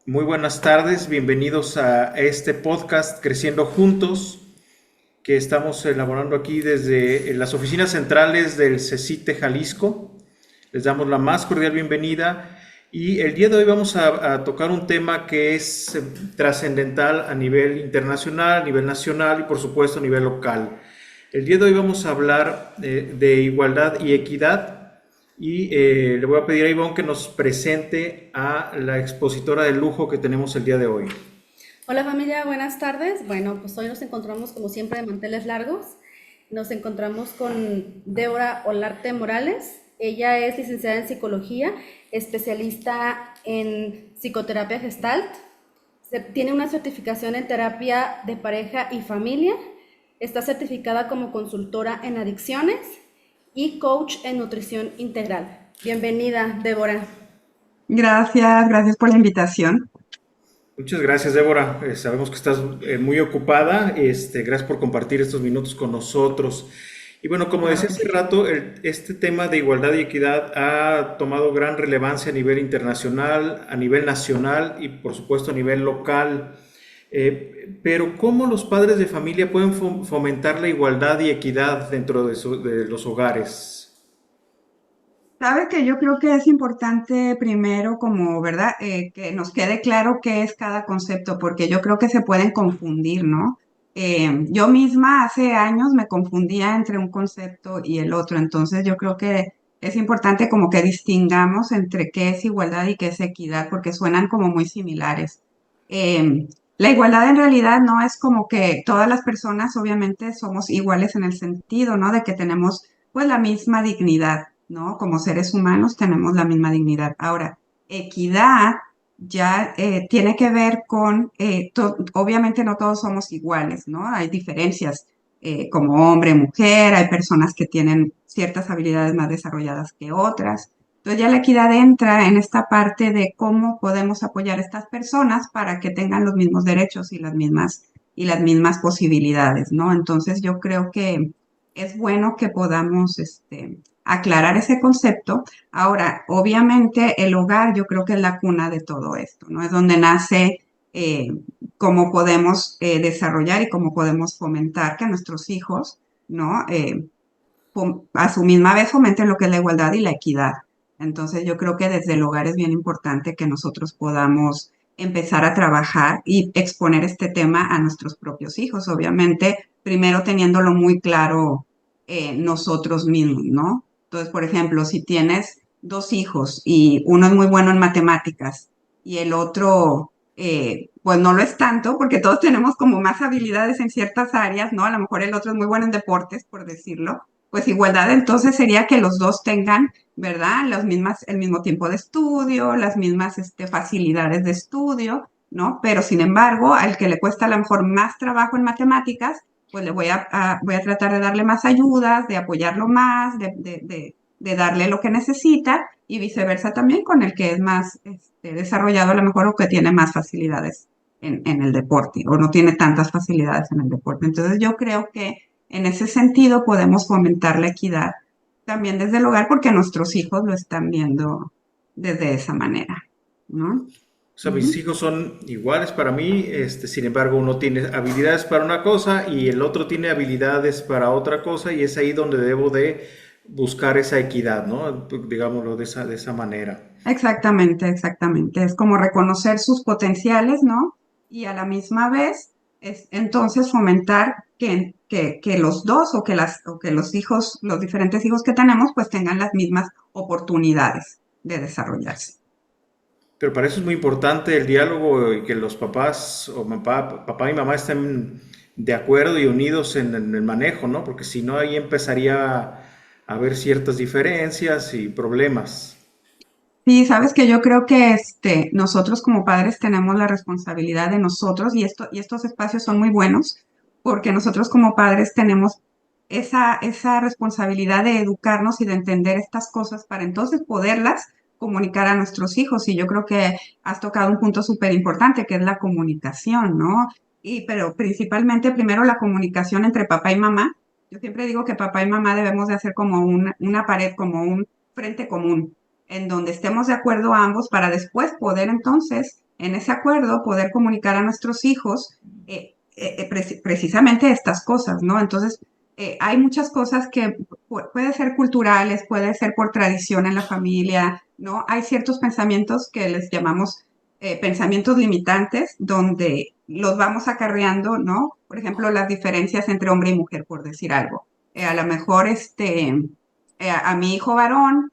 Muy buenas tardes, bienvenidos a este podcast Creciendo Juntos que estamos elaborando aquí desde las oficinas centrales del CECITE Jalisco. Les damos la más cordial bienvenida y el día de hoy vamos a tocar un tema que es trascendental a nivel internacional, a nivel nacional y por supuesto a nivel local. El día de hoy vamos a hablar de igualdad y equidad y le voy a pedir a Ivonne que nos presente a la expositora de lujo que tenemos el día de hoy. Hola familia, buenas tardes. Bueno, pues hoy nos encontramos como siempre de manteles largos. Nos encontramos con Débora Olarte Morales. Ella es licenciada en psicología, especialista en psicoterapia gestalt. Tiene una certificación en terapia de pareja y familia. Está certificada como consultora en adicciones y coach en nutrición integral. Bienvenida, Débora. Gracias por la invitación. Muchas gracias, Débora. Sabemos que estás muy ocupada. Gracias por compartir estos minutos con nosotros. Y bueno, como decía Claro que hace sí. rato, este tema de igualdad y equidad ha tomado gran relevancia a nivel internacional, a nivel nacional y por supuesto a nivel local. Pero ¿cómo los padres de familia pueden fomentar la igualdad y equidad dentro de los hogares? Sabe que yo creo que es importante primero, como, ¿verdad? Que nos quede claro qué es cada concepto, porque yo creo que se pueden confundir, ¿no? Yo misma hace años me confundía entre un concepto y el otro, entonces yo creo que es importante como que distingamos entre qué es igualdad y qué es equidad, porque suenan como muy similares. La igualdad en realidad no es como que todas las personas obviamente somos iguales en el sentido, ¿no? De que tenemos pues la misma dignidad, ¿no? Como seres humanos tenemos la misma dignidad. Ahora, equidad ya tiene que ver con, obviamente no todos somos iguales, ¿no? Hay diferencias como hombre, mujer, hay personas que tienen ciertas habilidades más desarrolladas que otras. Entonces ya la equidad entra en esta parte de cómo podemos apoyar a estas personas para que tengan los mismos derechos y las mismas posibilidades, ¿no? Entonces yo creo que es bueno que podamos aclarar ese concepto. Ahora, obviamente el hogar yo creo que es la cuna de todo esto, ¿no? Es donde nace eh, cómo podemos desarrollar y cómo podemos fomentar que nuestros hijos, ¿no? A su misma vez fomenten lo que es la igualdad y la equidad. Entonces yo creo que desde el hogar es bien importante que nosotros podamos empezar a trabajar y exponer este tema a nuestros propios hijos, obviamente, primero teniéndolo muy claro nosotros mismos, ¿no? Entonces, por ejemplo, si tienes dos hijos y uno es muy bueno en matemáticas y el otro, pues no lo es tanto, porque todos tenemos como más habilidades en ciertas áreas, ¿no? A lo mejor el otro es muy bueno en deportes, por decirlo, pues igualdad entonces sería que los dos tengan, ¿verdad? El mismo tiempo de estudio, las mismas facilidades de estudio, ¿no? Pero sin embargo, al que le cuesta a lo mejor más trabajo en matemáticas, pues voy a tratar de darle más ayudas, de apoyarlo más, de darle lo que necesita y viceversa también con el que es más desarrollado a lo mejor o que tiene más facilidades en el deporte o no tiene tantas facilidades en el deporte. Entonces yo creo que en ese sentido podemos fomentar la equidad también desde el hogar porque nuestros hijos lo están viendo desde esa manera, ¿no? O sea, mis Ujú. hijos son iguales para mí, sin embargo, uno tiene habilidades para una cosa y el otro tiene habilidades para otra cosa y es ahí donde debo de buscar esa equidad, ¿no? Digámoslo de esa manera. Exactamente. Es como reconocer sus potenciales, ¿no? Y a la misma vez, es entonces fomentar que los dos o que los hijos, los diferentes hijos que tenemos, pues tengan las mismas oportunidades de desarrollarse. Pero para eso es muy importante el diálogo y que los papás o papá y mamá estén de acuerdo y unidos en el manejo, ¿no? Porque si no, ahí empezaría a haber ciertas diferencias y problemas. Sí, sabes que yo creo que nosotros como padres tenemos la responsabilidad de nosotros y estos espacios son muy buenos porque nosotros como padres tenemos esa responsabilidad de educarnos y de entender estas cosas para entonces poderlas comunicar a nuestros hijos. Y yo creo que has tocado un punto súper importante que es la comunicación, ¿no? Pero principalmente primero la comunicación entre papá y mamá. Yo siempre digo que papá y mamá debemos de hacer como una pared, como un frente común en donde estemos de acuerdo ambos para después poder entonces en ese acuerdo poder comunicar a nuestros hijos precisamente estas cosas, ¿no? Entonces, hay muchas cosas que puede ser culturales, puede ser por tradición en la familia, ¿no? Hay ciertos pensamientos que les llamamos pensamientos limitantes, donde los vamos acarreando, ¿no? Por ejemplo, las diferencias entre hombre y mujer, por decir algo. A lo mejor a mi hijo varón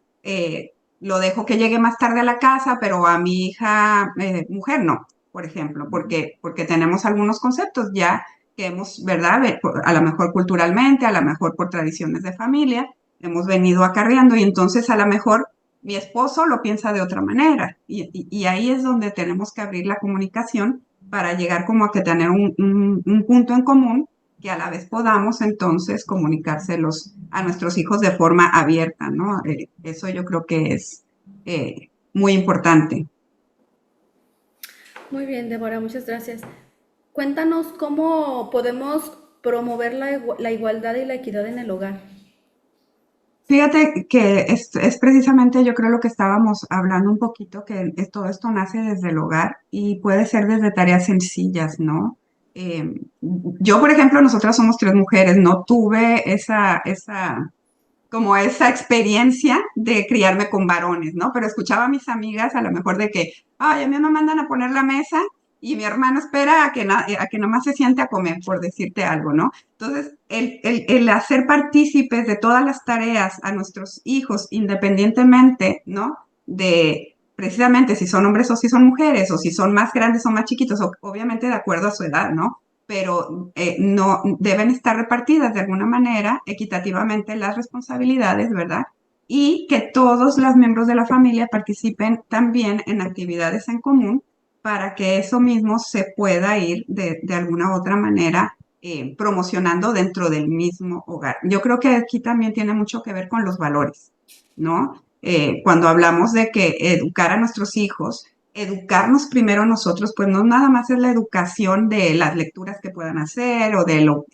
lo dejo que llegue más tarde a la casa, pero a mi hija mujer no, por ejemplo, porque tenemos algunos conceptos ya que hemos, ¿verdad? A lo mejor culturalmente, a lo mejor por tradiciones de familia, hemos venido acarreando y entonces a lo mejor mi esposo lo piensa de otra manera y ahí es donde tenemos que abrir la comunicación para llegar como a que tener un punto en común que a la vez podamos entonces comunicárselos a nuestros hijos de forma abierta, ¿no? Eso yo creo que es muy importante. Muy bien, Débora, muchas gracias. Cuéntanos cómo podemos promover la igualdad y la equidad en el hogar. Fíjate que es precisamente yo creo lo que estábamos hablando un poquito, que todo esto nace desde el hogar y puede ser desde tareas sencillas, ¿no? Yo, por ejemplo, nosotras somos tres mujeres, no tuve como esa experiencia de criarme con varones, ¿no? Pero escuchaba a mis amigas a lo mejor de que, ay, a mí me mandan a poner la mesa y mi hermano espera a que nomás se siente a comer, por decirte algo, ¿no? Entonces, el hacer partícipes de todas las tareas a nuestros hijos, independientemente, ¿no? De precisamente si son hombres o si son mujeres, o si son más grandes o más chiquitos, obviamente de acuerdo a su edad, ¿no? Pero no deben estar repartidas de alguna manera equitativamente las responsabilidades, ¿verdad? Y que todos los miembros de la familia participen también en actividades en común para que eso mismo se pueda ir de alguna otra manera promocionando dentro del mismo hogar. Yo creo que aquí también tiene mucho que ver con los valores, ¿no? Cuando hablamos de que educar a nuestros hijos, educarnos primero nosotros, pues no nada más es la educación de las lecturas que puedan hacer o de lo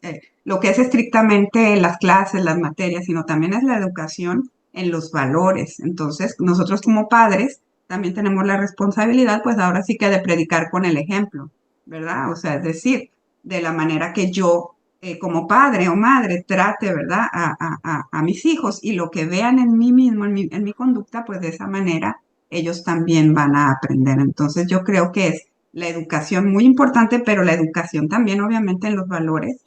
que es estrictamente las clases, las materias, sino también es la educación en los valores. Entonces, nosotros como padres también tenemos la responsabilidad, pues ahora sí que de predicar con el ejemplo, ¿verdad? O sea, es decir, de la manera que yo como padre o madre trate, ¿verdad? A mis hijos y lo que vean en mí mismo, en mi conducta, pues de esa manera ellos también van a aprender. Entonces yo creo que es la educación muy importante, pero la educación también obviamente en los valores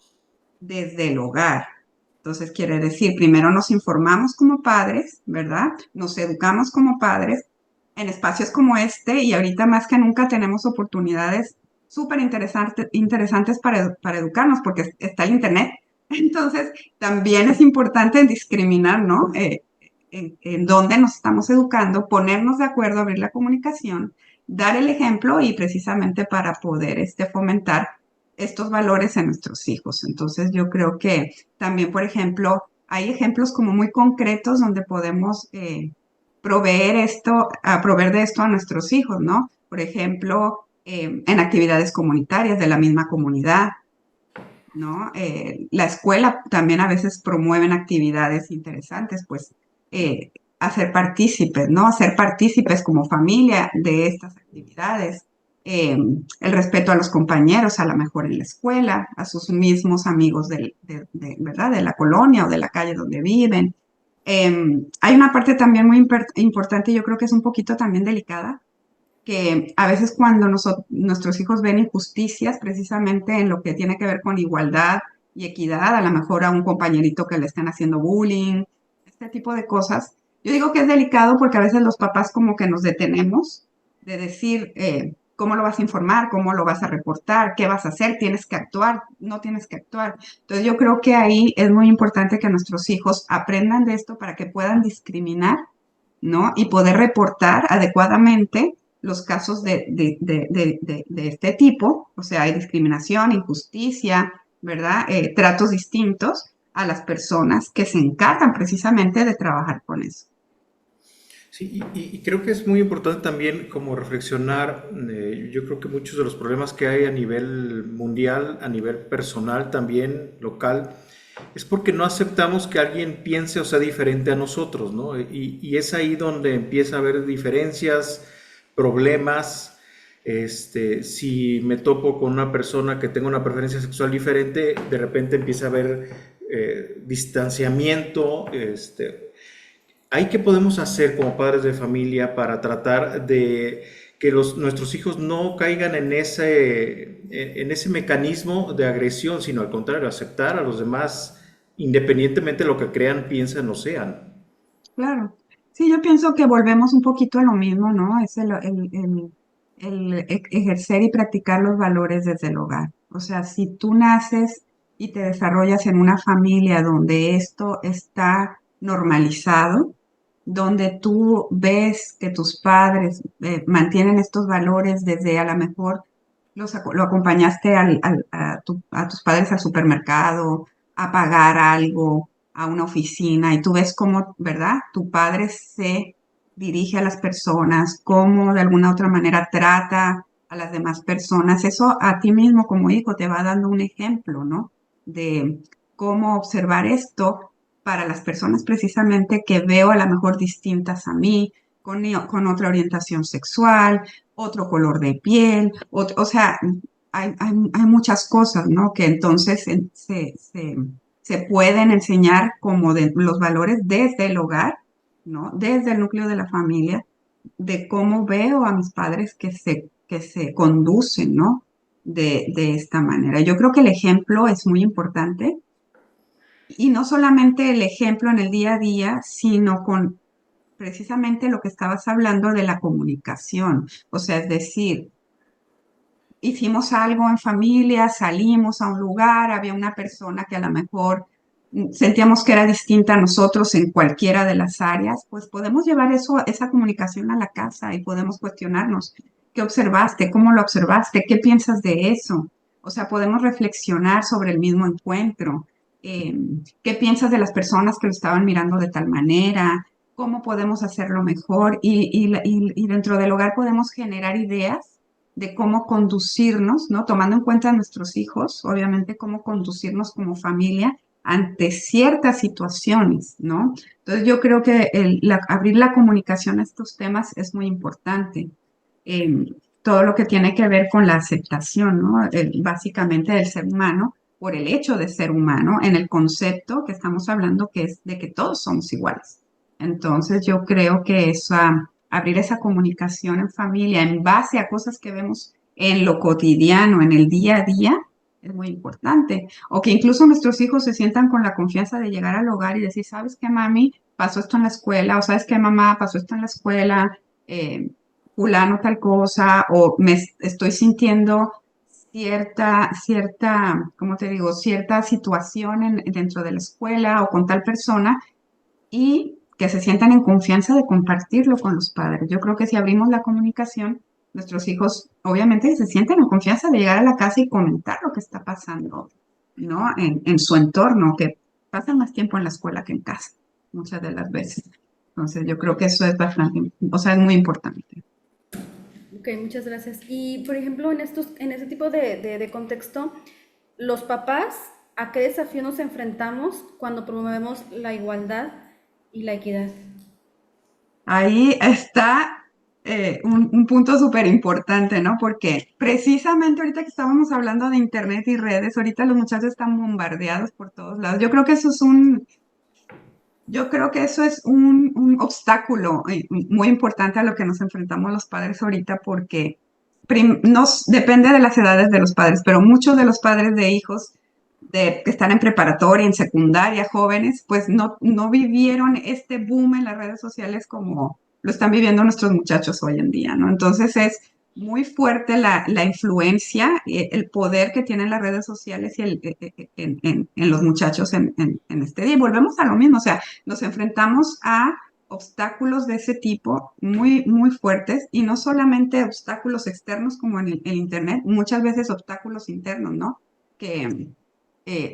desde el hogar. Entonces quiere decir, primero nos informamos como padres, ¿verdad? Nos educamos como padres en espacios como este y ahorita más que nunca tenemos oportunidades súper interesantes para educarnos porque está el Internet. Entonces también es importante discriminar, ¿no? En dónde nos estamos educando, ponernos de acuerdo, abrir la comunicación, dar el ejemplo y precisamente para poder fomentar estos valores en nuestros hijos. Entonces yo creo que también, por ejemplo, hay ejemplos como muy concretos donde podemos proveer de esto a nuestros hijos, ¿no? Por ejemplo, en actividades comunitarias de la misma comunidad, ¿no? La escuela también a veces promueven actividades interesantes, pues hacer partícipes, ¿no? Hacer partícipes como familia de estas actividades. El respeto a los compañeros, a lo mejor en la escuela, a sus mismos amigos ¿verdad? De la colonia o de la calle donde viven. Hay una parte también muy importante, yo creo que es un poquito también delicada, que a veces cuando nuestros hijos ven injusticias precisamente en lo que tiene que ver con igualdad y equidad, a lo mejor a un compañerito que le estén haciendo bullying, este tipo de cosas, yo digo que es delicado porque a veces los papás como que nos detenemos de decir cómo lo vas a informar, cómo lo vas a reportar, qué vas a hacer, tienes que actuar, no tienes que actuar. Entonces yo creo que ahí es muy importante que nuestros hijos aprendan de esto para que puedan discriminar, ¿no? Y poder reportar adecuadamente los casos de este tipo, o sea, hay discriminación, injusticia, ¿verdad? Tratos distintos a las personas que se encargan precisamente de trabajar con eso. Sí, y creo que es muy importante también como reflexionar, yo creo que muchos de los problemas que hay a nivel mundial, a nivel personal también, local, es porque no aceptamos que alguien piense o sea diferente a nosotros, ¿no? Y es ahí donde empieza a haber diferencias, problemas, Si me topo con una persona que tenga una preferencia sexual diferente, de repente empieza a haber distanciamiento. ¿Qué podemos hacer como padres de familia para tratar de que nuestros hijos no caigan en ese mecanismo de agresión, sino al contrario, aceptar a los demás independientemente de lo que crean, piensan o sean? Claro. Sí, yo pienso que volvemos un poquito a lo mismo, ¿no? Es ejercer y practicar los valores desde el hogar. O sea, si tú naces y te desarrollas en una familia donde esto está normalizado, donde tú ves que tus padres mantienen estos valores desde a lo mejor lo acompañaste a tus padres al supermercado, a pagar algo, a una oficina, y tú ves cómo, ¿verdad? Tu padre se dirige a las personas, cómo de alguna otra manera trata a las demás personas. Eso a ti mismo como hijo te va dando un ejemplo, ¿no? De cómo observar esto para las personas precisamente que veo a lo mejor distintas a mí, con otra orientación sexual, otro color de piel, o sea, hay muchas cosas, ¿no? Que entonces se pueden enseñar como de los valores desde el hogar, ¿no? Desde el núcleo de la familia, de cómo veo a mis padres que se conducen, ¿no? De esta manera. Yo creo que el ejemplo es muy importante y no solamente el ejemplo en el día a día, sino con precisamente lo que estabas hablando de la comunicación. O sea, es decir, hicimos algo en familia, salimos a un lugar, había una persona que a lo mejor sentíamos que era distinta a nosotros en cualquiera de las áreas, pues podemos llevar esa comunicación a la casa y podemos cuestionarnos qué observaste, cómo lo observaste, qué piensas de eso. O sea, podemos reflexionar sobre el mismo encuentro. eh, ¿Qué piensas de las personas que lo estaban mirando de tal manera? ¿Cómo podemos hacerlo mejor? Y dentro del hogar podemos generar ideas de cómo conducirnos, ¿no? Tomando en cuenta a nuestros hijos, obviamente, cómo conducirnos como familia ante ciertas situaciones, ¿no? Entonces yo creo que abrir la comunicación a estos temas es muy importante. Eh, Todo lo que tiene que ver con la aceptación, ¿no? Básicamente del ser humano por el hecho de ser humano, en el concepto que estamos hablando que es de que todos somos iguales. Entonces yo creo que abrir esa comunicación en familia en base a cosas que vemos en lo cotidiano, en el día a día, es muy importante. O que incluso nuestros hijos se sientan con la confianza de llegar al hogar y decir, ¿sabes qué, mami? Pasó esto en la escuela, o ¿sabes qué, mamá? Pasó esto en la escuela, fulano tal cosa, o me estoy sintiendo ¿cómo te digo? Cierta situación dentro de la escuela o con tal persona y que se sientan en confianza de compartirlo con los padres. Yo creo que si abrimos la comunicación, nuestros hijos obviamente se sienten en confianza de llegar a la casa y comentar lo que está pasando, ¿no? En su entorno, que pasan más tiempo en la escuela que en casa, muchas de las veces. Entonces, yo creo que eso es bastante, o sea, es muy importante. Ok, muchas gracias. Y por ejemplo, en este tipo de contexto, los papás, ¿a qué desafío nos enfrentamos cuando promovemos la igualdad y la equidad? Ahí está un punto súper importante, ¿no? Porque precisamente ahorita que estábamos hablando de internet y redes, ahorita los muchachos están bombardeados por todos lados. Yo creo que eso es un obstáculo muy importante a lo que nos enfrentamos los padres ahorita porque depende de las edades de los padres, pero muchos de los padres de hijos que están en preparatoria, en secundaria, jóvenes, pues no vivieron este boom en las redes sociales como lo están viviendo nuestros muchachos hoy en día, ¿no? Entonces es muy fuerte la influencia, el poder que tienen las redes sociales en los muchachos en este día. Y volvemos a lo mismo, o sea, nos enfrentamos a obstáculos de ese tipo muy, muy fuertes y no solamente obstáculos externos como en el Internet, muchas veces obstáculos internos, ¿no? Que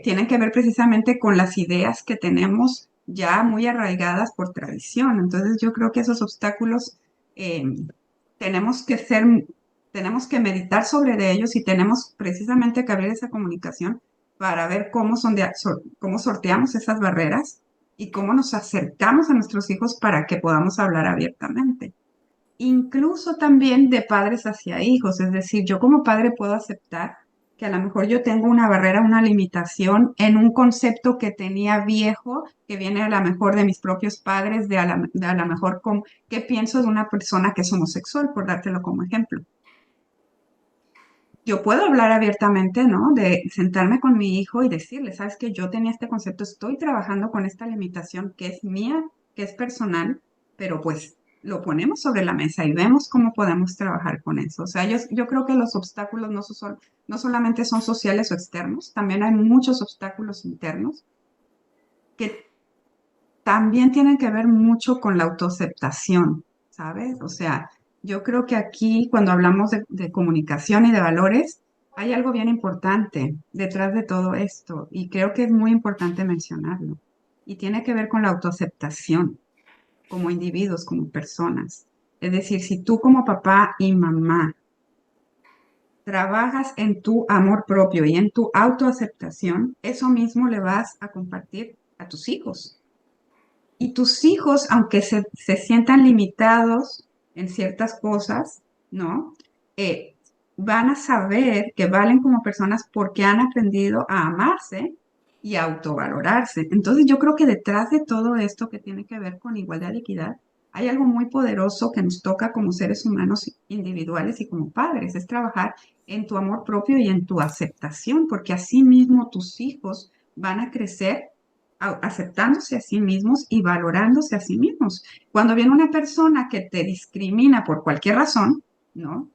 tienen que ver precisamente con las ideas que tenemos ya muy arraigadas por tradición. Entonces yo creo que esos obstáculos eh, tenemos que ser, tenemos que meditar sobre de ellos y tenemos precisamente que abrir esa comunicación para ver cómo sorteamos esas barreras y cómo nos acercamos a nuestros hijos para que podamos hablar abiertamente. incluso también de padres hacia hijos. Es decir, yo como padre puedo aceptar que a lo mejor yo tengo una barrera, una limitación en un concepto que tenía viejo, que viene a lo mejor de mis propios padres, de a lo mejor qué pienso de una persona que es homosexual, por dártelo como ejemplo. Yo puedo hablar abiertamente, ¿no? De sentarme con mi hijo y decirle, sabes que yo tenía este concepto, estoy trabajando con esta limitación que es mía, que es personal, pero pues lo ponemos sobre la mesa y vemos cómo podemos trabajar con eso. O sea, yo creo que los obstáculos no solamente son sociales o externos, también hay muchos obstáculos internos que también tienen que ver mucho con la autoaceptación, ¿sabes? O sea, yo creo que aquí cuando hablamos de comunicación y de valores, hay algo bien importante detrás de todo esto y creo que es muy importante mencionarlo. Y tiene que ver con la autoaceptación como individuos, como personas. Es decir, si tú como papá y mamá trabajas en tu amor propio y en tu autoaceptación, eso mismo le vas a compartir a tus hijos. Y tus hijos, aunque se sientan limitados en ciertas cosas, ¿no? Eh, Van a saber que valen como personas porque han aprendido a amarse y a autovalorarse. Entonces yo creo que detrás de todo esto que tiene que ver con igualdad y equidad, hay algo muy poderoso que nos toca como seres humanos individuales y como padres, es trabajar en tu amor propio y en tu aceptación, porque así mismo tus hijos van a crecer aceptándose a sí mismos y valorándose a sí mismos. Cuando viene una persona que te discrimina por cualquier razón, ¿no?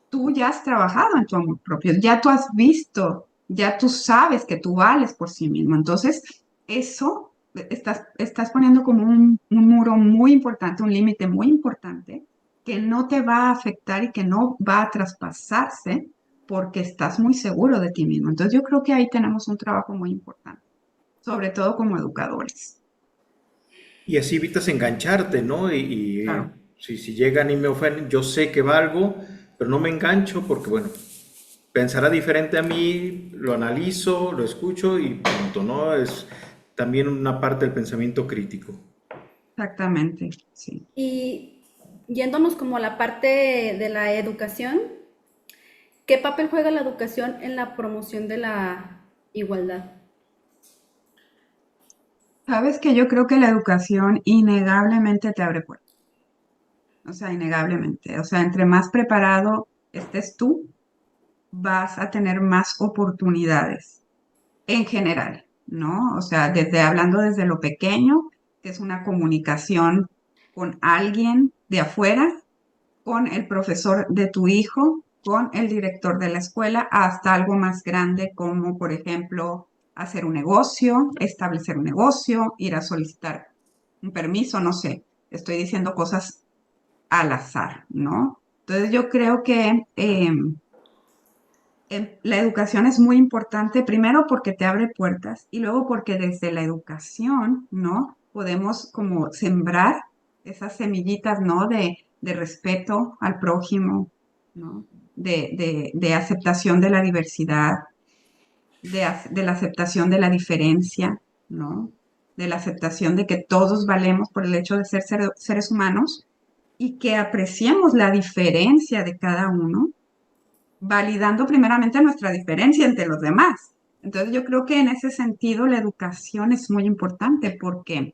Tú ya has trabajado en tu amor propio, ya tú has visto, ya tú sabes que tú vales por sí mismo. Entonces, eso estás poniendo como un muro muy importante, un límite muy importante que no te va a afectar y que no va a traspasarse porque estás muy seguro de ti mismo. Entonces, yo creo que ahí tenemos un trabajo muy importante, sobre todo como educadores. Y así evitas engancharte, ¿no? Y Claro. si llegan y me ofenden, yo sé que valgo, pero no me engancho porque, bueno, pensará diferente a mí, lo analizo, lo escucho y punto, ¿no? Es también una parte del pensamiento crítico. Exactamente, sí. Y yéndonos como a la parte de la educación, ¿qué papel juega la educación en la promoción de la igualdad? Sabes que yo creo que la educación innegablemente te abre puertas, o sea, innegablemente. O sea, entre más preparado estés tú, vas a tener más oportunidades en general, ¿no? O sea, desde hablando desde lo pequeño, que es una comunicación con alguien de afuera, con el profesor de tu hijo, con el director de la escuela, hasta algo más grande como, por ejemplo, hacer un negocio, establecer un negocio, ir a solicitar un permiso, no sé, estoy diciendo cosas al azar, ¿no? Entonces yo creo que la educación es muy importante, primero porque te abre puertas y luego porque desde la educación, ¿no? Podemos como sembrar esas semillitas, ¿no? De respeto al prójimo, ¿no? De aceptación de la diversidad, de la aceptación de la diferencia, ¿no? De la aceptación de que todos valemos por el hecho de ser seres humanos y que apreciemos la diferencia de cada uno validando primeramente nuestra diferencia entre los demás. Entonces yo creo que en ese sentido la educación es muy importante porque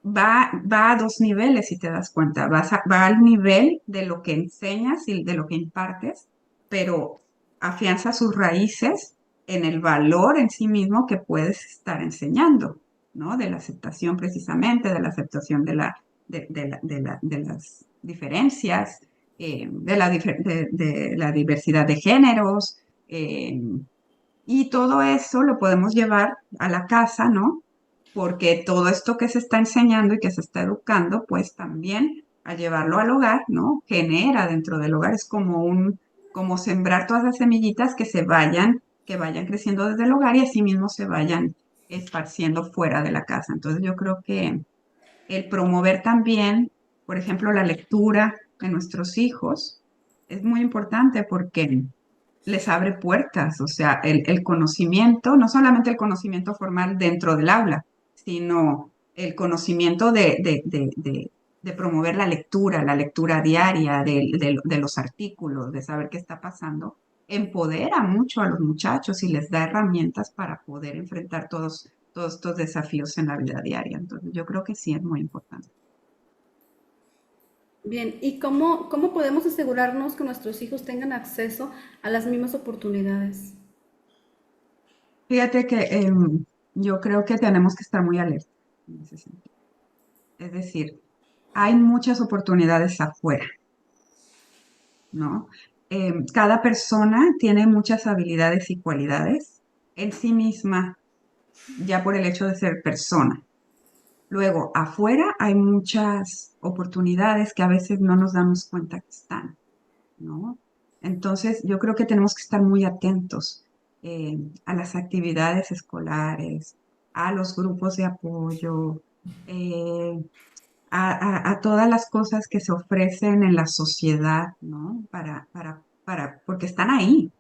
va a dos niveles, si te das cuenta. Va al nivel de lo que enseñas y de lo que impartes, pero afianza sus raíces en el valor en sí mismo que puedes estar enseñando, ¿no? De la aceptación precisamente, de la aceptación de las diferencias, de la diversidad de géneros, y todo eso lo podemos llevar a la casa, ¿no? Porque todo esto que se está enseñando y que se está educando, pues también al llevarlo al hogar, ¿no? Genera dentro del hogar, es como sembrar todas las semillitas que vayan creciendo desde el hogar y así mismo se vayan esparciendo fuera de la casa. Entonces yo creo que el promover también, por ejemplo, la lectura de nuestros hijos es muy importante porque les abre puertas, o sea, el conocimiento, no solamente el conocimiento formal dentro del aula, sino el conocimiento de promover la lectura diaria de los artículos, de saber qué está pasando, empodera mucho a los muchachos y les da herramientas para poder enfrentar todos estos desafíos en la vida diaria. Entonces, yo creo que sí es muy importante. Bien, ¿y cómo podemos asegurarnos que nuestros hijos tengan acceso a las mismas oportunidades? Fíjate que yo creo que tenemos que estar muy alerta en ese sentido. Es decir, hay muchas oportunidades afuera, ¿no? Cada persona tiene muchas habilidades y cualidades en sí misma, ya por el hecho de ser persona. Luego, afuera hay muchas oportunidades que a veces no nos damos cuenta que están, ¿no? Entonces, yo creo que tenemos que estar muy atentos a las actividades escolares, a los grupos de apoyo, eh, a todas las cosas que se ofrecen en la sociedad, ¿no? Porque están ahí.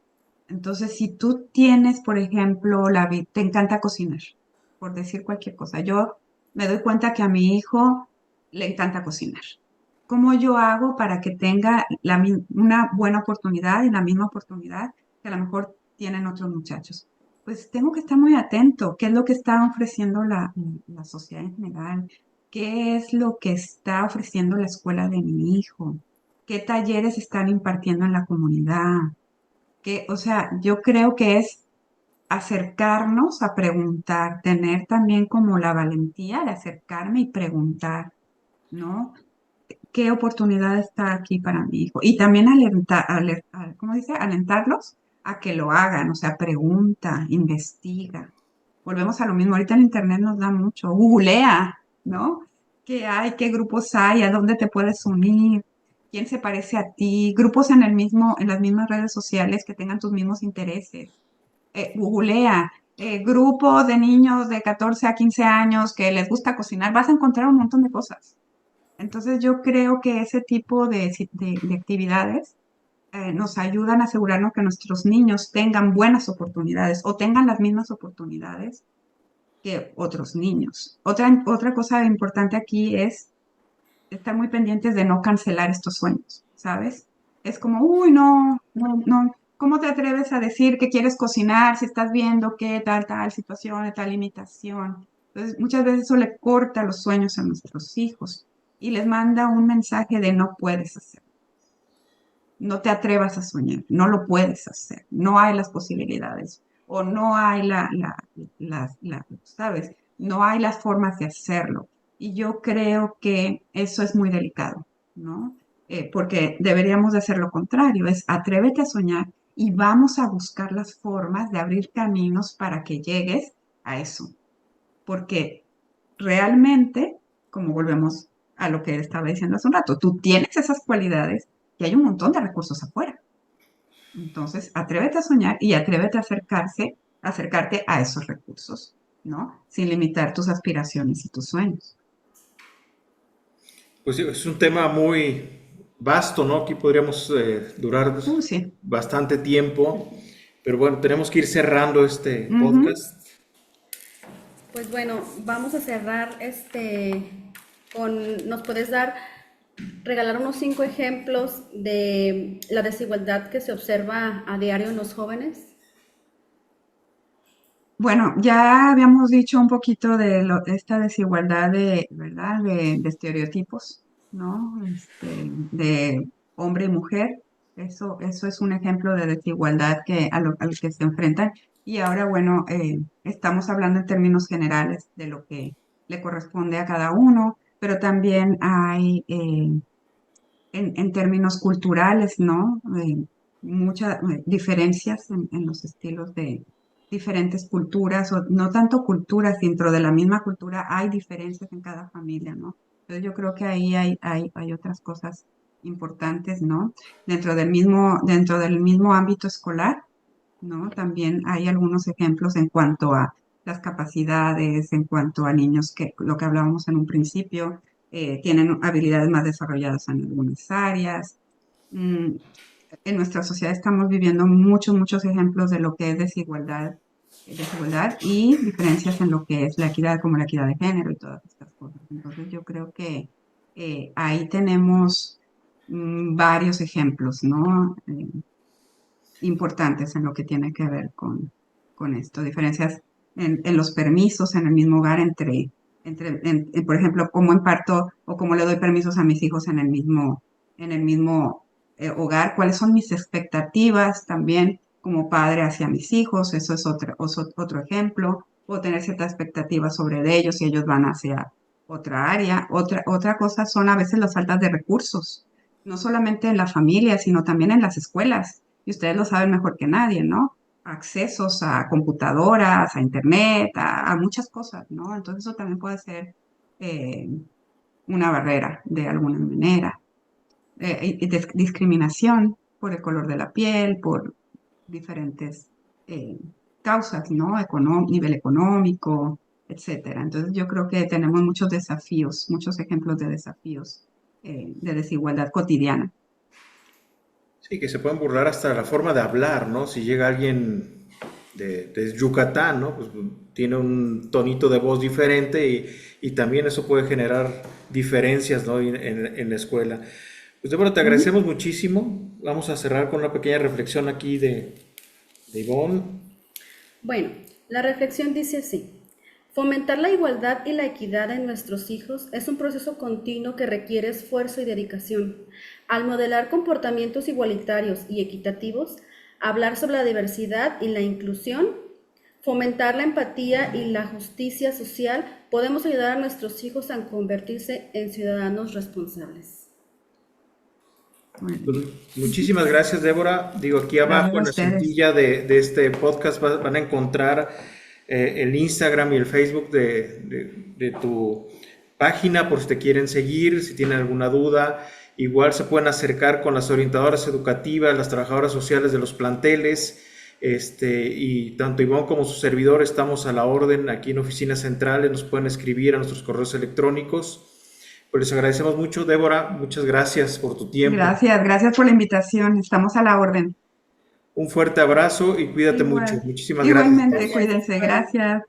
Entonces, si tú tienes, por ejemplo, te encanta cocinar, por decir cualquier cosa, yo me doy cuenta que a mi hijo le encanta cocinar. ¿Cómo yo hago para que tenga una buena oportunidad y la misma oportunidad que a lo mejor tienen otros muchachos? Pues tengo que estar muy atento. ¿Qué es lo que está ofreciendo la sociedad en general? ¿Qué es lo que está ofreciendo la escuela de mi hijo? ¿Qué talleres están impartiendo en la comunidad? O sea, yo creo que es acercarnos a preguntar, tener también como la valentía de acercarme y preguntar, ¿no? ¿Qué oportunidad está aquí para mi hijo? Y también ¿cómo dice? Alentarlos a que lo hagan, o sea, pregunta, investiga. Volvemos a lo mismo, ahorita el internet nos da mucho, googlea, ¿no? ¿Qué hay? ¿Qué grupos hay? ¿A dónde te puedes unir? ¿Quién se parece a ti? Grupos en las mismas redes sociales que tengan tus mismos intereses. Googlea, grupo de niños de 14 a 15 años que les gusta cocinar, vas a encontrar un montón de cosas. Entonces yo creo que ese tipo de actividades nos ayudan a asegurarnos que nuestros niños tengan buenas oportunidades o tengan las mismas oportunidades que otros niños. Otra cosa importante aquí es estar muy pendientes de no cancelar estos sueños, ¿sabes? Es como, uy, no, no, no, ¿cómo te atreves a decir que quieres cocinar si estás viendo que tal situación, tal limitación? Entonces, muchas veces eso le corta los sueños a nuestros hijos y les manda un mensaje de no puedes hacer, no te atrevas a soñar, no lo puedes hacer, no hay las posibilidades o no hay ¿sabes? No hay las formas de hacerlo. Y yo creo que eso es muy delicado, ¿no? Porque deberíamos de hacer lo contrario, es atrévete a soñar y vamos a buscar las formas de abrir caminos para que llegues a eso. Porque realmente, como volvemos a lo que estaba diciendo hace un rato, tú tienes esas cualidades y hay un montón de recursos afuera. Entonces, atrévete a soñar y atrévete a acercarte a esos recursos, ¿no? Sin limitar tus aspiraciones y tus sueños. Pues sí, es un tema muy vasto, ¿no? Aquí podríamos durar Sí. bastante tiempo, pero bueno, tenemos que ir cerrando este Ujú. podcast. Pues bueno, vamos a cerrar ¿nos puedes regalar unos 5 ejemplos de la desigualdad que se observa a diario en los jóvenes? Bueno, ya habíamos dicho un poquito de esta desigualdad ¿verdad? De estereotipos, ¿no? De hombre y mujer. Eso es un ejemplo de desigualdad al que se enfrentan. Y ahora, bueno, estamos hablando en términos generales de lo que le corresponde a cada uno, pero también hay en términos culturales, ¿no? Muchas diferencias en los estilos de diferentes culturas, o no tanto culturas, dentro de la misma cultura hay diferencias en cada familia, ¿no? Entonces yo creo que ahí hay otras cosas importantes, ¿no? Dentro del mismo ámbito escolar, ¿no? También hay algunos ejemplos en cuanto a las capacidades, en cuanto a niños que, lo que hablábamos en un principio, tienen habilidades más desarrolladas en algunas áreas. Mm, en nuestra sociedad estamos viviendo muchos ejemplos de lo que es desigualdad y diferencias en lo que es la equidad, como la equidad de género y todas estas cosas. Entonces yo creo que ahí tenemos varios ejemplos, ¿no? Importantes en lo que tiene que ver con esto. Diferencias en los permisos en el mismo hogar por ejemplo, cómo imparto o cómo le doy permisos a mis hijos en el mismo hogar, cuáles son mis expectativas también como padre hacia mis hijos, eso es otro ejemplo, o tener ciertas expectativas sobre de ellos si ellos van hacia otra área. Otra cosa son a veces las faltas de recursos, no solamente en la familia, sino también en las escuelas. Y ustedes lo saben mejor que nadie, ¿no? Accesos a computadoras, a internet, a muchas cosas, ¿no? Entonces eso también puede ser eh, una barrera de alguna manera. Discriminación por el color de la piel, por diferentes eh, causas, ¿no? Nivel económico, etcétera. Entonces yo creo que tenemos muchos desafíos, muchos ejemplos de desafíos de desigualdad cotidiana. Sí, que se pueden burlar hasta la forma de hablar, ¿no? Si llega alguien de Yucatán, ¿no? Pues tiene un tonito de voz diferente y también eso puede generar diferencias, ¿no? En la escuela. Pues Débora, te Ujú. agradecemos muchísimo. Vamos a cerrar con una pequeña reflexión aquí de Ivonne. Bueno, la reflexión dice así. Fomentar la igualdad y la equidad en nuestros hijos es un proceso continuo que requiere esfuerzo y dedicación. Al modelar comportamientos igualitarios y equitativos, hablar sobre la diversidad y la inclusión, fomentar la empatía y la justicia social, podemos ayudar a nuestros hijos a convertirse en ciudadanos responsables. Bueno, Pues, muchísimas gracias, Débora. Digo, aquí gracias abajo a en la ustedes. cintilla de este podcast van a encontrar el Instagram y el Facebook de tu página por si te quieren seguir, si tienen alguna duda. Igual se pueden acercar con las orientadoras educativas, las trabajadoras sociales de los planteles. Y tanto Ivonne como su servidor estamos a la orden aquí en oficinas centrales. Nos pueden escribir a nuestros correos electrónicos. Pues les agradecemos mucho, Débora. Muchas gracias por tu tiempo. Gracias por la invitación. Estamos a la orden. Un fuerte abrazo y cuídate mucho. Igual, Muchísimas gracias. igualmente, Gracias. cuídense. Gracias.